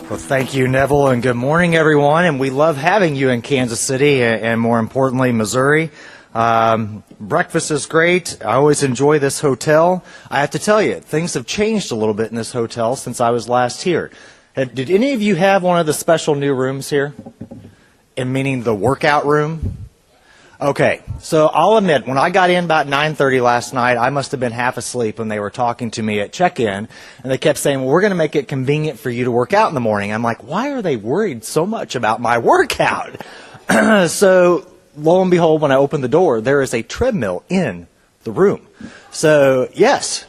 Well, thank you, Neville, and good morning, everyone. And we love having you in Kansas City and more importantly, Missouri. Breakfast is great. I always enjoy this hotel. I have to tell you, things have changed a little bit in this hotel since I was last here. Did any of you have one of the special new rooms here? And meaning the workout room? Okay, so I'll admit, when I got in about 9:30 last night, I must have been half asleep when they were talking to me at check-in, and they kept saying, well, we're going to make it convenient for you to work out in the morning. I'm like, why are they worried so much about my workout? So, lo and behold, when I opened the door, there is a treadmill in the room. So, yes.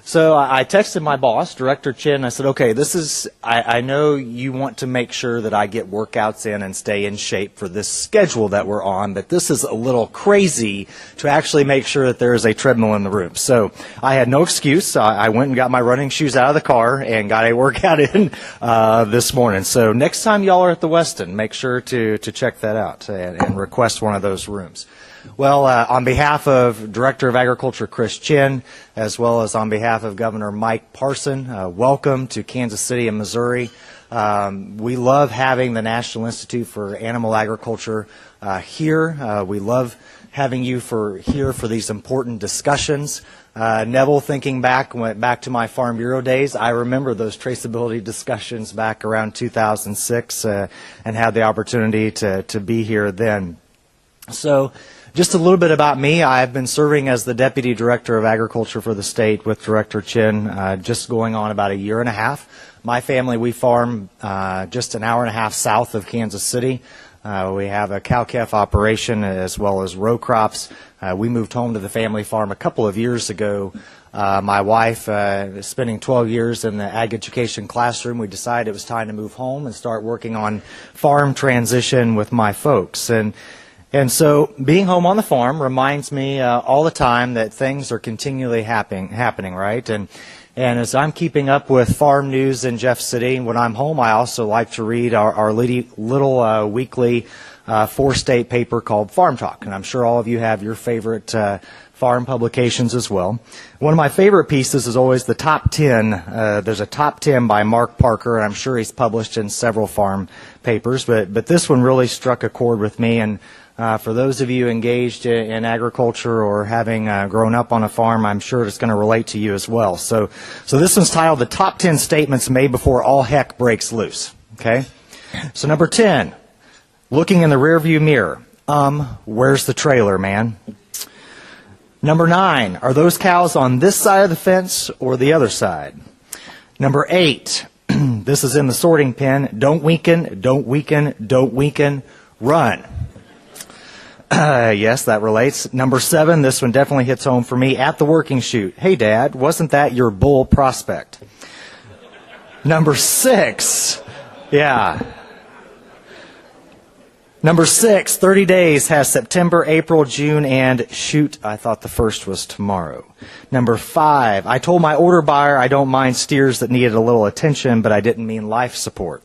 So I texted my boss, Director Chin. I said, okay, I know you want to make sure that I get workouts in and stay in shape for this schedule that we're on, but this is a little crazy to actually make sure that there is a treadmill in the room. So I had no excuse. I went and got my running shoes out of the car and got a workout in this morning. So next time y'all are at the Westin, make sure to check that out and request one of those rooms. Well, on behalf of Director of Agriculture Chris Chin, as well as on behalf of Governor Mike Parson, welcome to Kansas City and Missouri. We love having the National Institute for Animal Agriculture here. We love having you here for these important discussions. Neville, went back to my Farm Bureau days. I remember those traceability discussions back around 2006 and had the opportunity to be here then. So, just a little bit about me. I've been serving as the Deputy Director of Agriculture for the state with Director Chin just going on about a year and a half. My family, we farm just an hour and a half south of Kansas City. We have a cow-calf operation as well as row crops. We moved home to the family farm a couple of years ago. My wife, spending 12 years in the ag education classroom, we decided it was time to move home and start working on farm transition with my folks. And so being home on the farm reminds me all the time that things are continually happening, right? And as I'm keeping up with farm news in Jeff City, when I'm home, I also like to read our little weekly four-state paper called Farm Talk. And I'm sure all of you have your favorite farm publications as well. One of my favorite pieces is always the top 10. There's a top 10 by Mark Parker, and I'm sure he's published in several farm papers. But this one really struck a chord with me. And for those of you engaged in agriculture or having grown up on a farm, I'm sure it's going to relate to you as well. So this one's titled The Top 10 Statements Made Before All Heck Breaks Loose. Okay? So number 10, looking in the rearview mirror. Where's the trailer, man? Number 9, are those cows on this side of the fence or the other side? Number 8, this is in the sorting pen. Don't weaken, don't weaken, don't weaken, run. Yes, that relates. Number 7, this one definitely hits home for me. At the working chute. Hey, Dad, wasn't that your bull prospect? Number 6, yeah. Number 6, 30 days has September, April, June, and shoot, I thought the first was tomorrow. Number 5, I told my order buyer I don't mind steers that needed a little attention, but I didn't mean life support.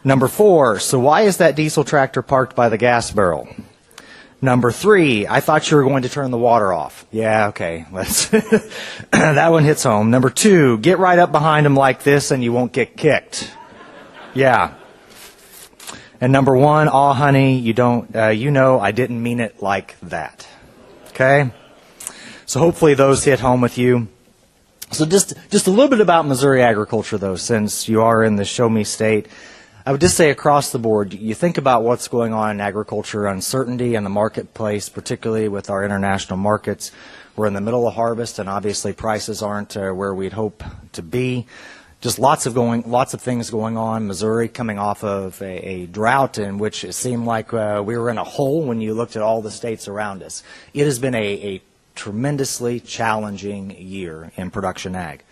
Number 4, so why is that diesel tractor parked by the gas barrel? Number 3, I thought you were going to turn the water off. Yeah, okay. That one hits home. Number 2, get right up behind him like this and you won't get kicked. Yeah. And number 1, aw, honey, you know I didn't mean it like that. Okay? So hopefully those hit home with you. So just a little bit about Missouri agriculture, though, since you are in the Show Me state. I would just say across the board, you think about what's going on in agriculture, uncertainty in the marketplace, particularly with our international markets. We're in the middle of harvest, and obviously prices aren't where we'd hope to be. Just lots of things going on. Missouri coming off of a drought in which it seemed like we were in a hole when you looked at all the states around us. It has been a tremendously challenging year in production ag.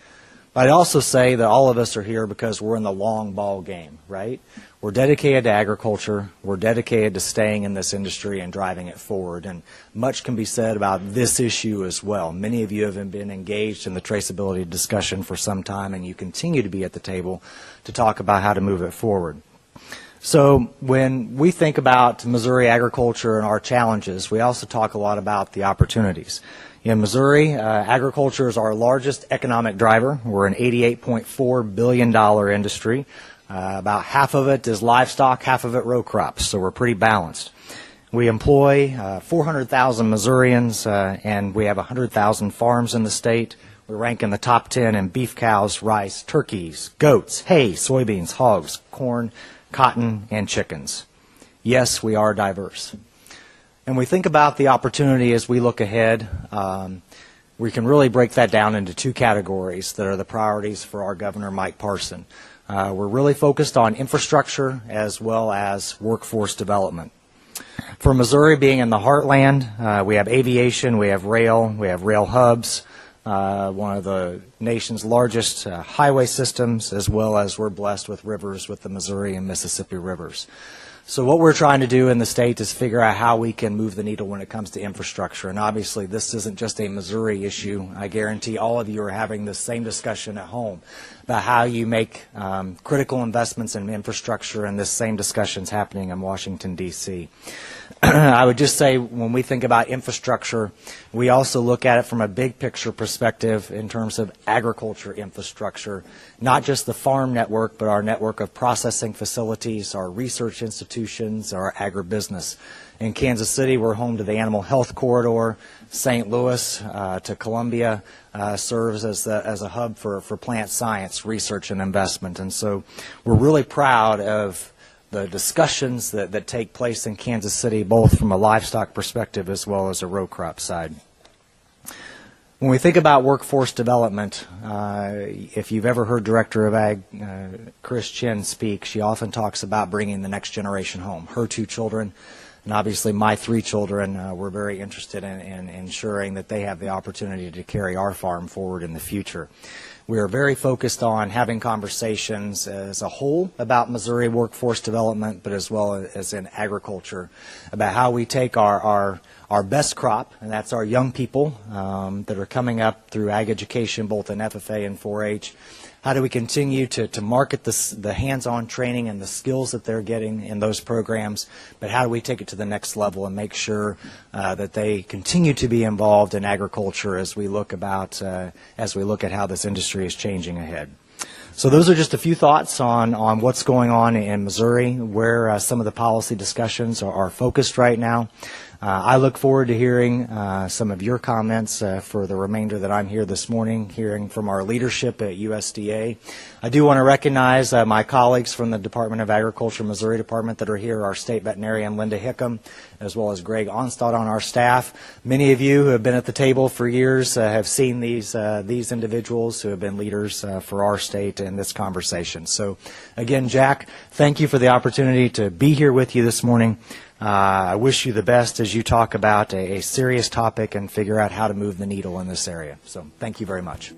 But I'd also say that all of us are here because we're in the long ball game, right? We're dedicated to agriculture. We're dedicated to staying in this industry and driving it forward. And much can be said about this issue as well. Many of you have been engaged in the traceability discussion for some time, and you continue to be at the table to talk about how to move it forward. So when we think about Missouri agriculture and our challenges, we also talk a lot about the opportunities. In Missouri, agriculture is our largest economic driver. We're an $88.4 billion industry. About half of it is livestock, half of it row crops, so we're pretty balanced. We employ 400,000 Missourians, and we have 100,000 farms in the state. We rank in the top 10 in beef cows, rice, turkeys, goats, hay, soybeans, hogs, corn, cotton, and chickens. Yes, we are diverse. And we think about the opportunity as we look ahead. We can really break that down into two categories that are the priorities for our Governor, Mike Parson. We're really focused on infrastructure as well as workforce development. For Missouri being in the heartland, we have aviation, we have rail hubs, one of the nation's largest highway systems, as well as we're blessed with rivers with the Missouri and Mississippi rivers. So what we're trying to do in the state is figure out how we can move the needle when it comes to infrastructure. And obviously this isn't just a Missouri issue. I guarantee all of you are having the same discussion at home about how you make critical investments in infrastructure, and this same discussion is happening in Washington, D.C. I would just say when we think about infrastructure, we also look at it from a big picture perspective in terms of agriculture infrastructure, not just the farm network, but our network of processing facilities, our research institutions, our agribusiness. In Kansas City, we're home to the Animal Health Corridor. St. Louis to Columbia serves as a hub for plant science research and investment. And so we're really proud of the discussions that take place in Kansas City, both from a livestock perspective as well as a row crop side. When we think about workforce development, if you've ever heard Director of Ag Chris Chin speak, she often talks about bringing the next generation home. Her two children, and obviously my three children, we're very interested in ensuring that they have the opportunity to carry our farm forward in the future. We are very focused on having conversations as a whole about Missouri workforce development, but as well as in agriculture, about how we take our best crop, and that's our young people that are coming up through ag education, both in FFA and 4-H. How do we continue to market the hands-on training and the skills that they're getting in those programs, but how do we take it to the next level and make sure that they continue to be involved in agriculture as we look at how this industry is changing ahead. So those are just a few thoughts on what's going on in Missouri, where some of the policy discussions are focused right now. I look forward to hearing some of your comments for the remainder that I'm here this morning, hearing from our leadership at USDA. I do want to recognize my colleagues from the Department of Agriculture, Missouri Department, that are here, our state veterinarian, Linda Hickam, as well as Greg Onstad on our staff. Many of you who have been at the table for years have seen these individuals who have been leaders for our state in this conversation. So again, Jack, thank you for the opportunity to be here with you this morning. I wish you the best as you talk about a serious topic and figure out how to move the needle in this area. So thank you very much.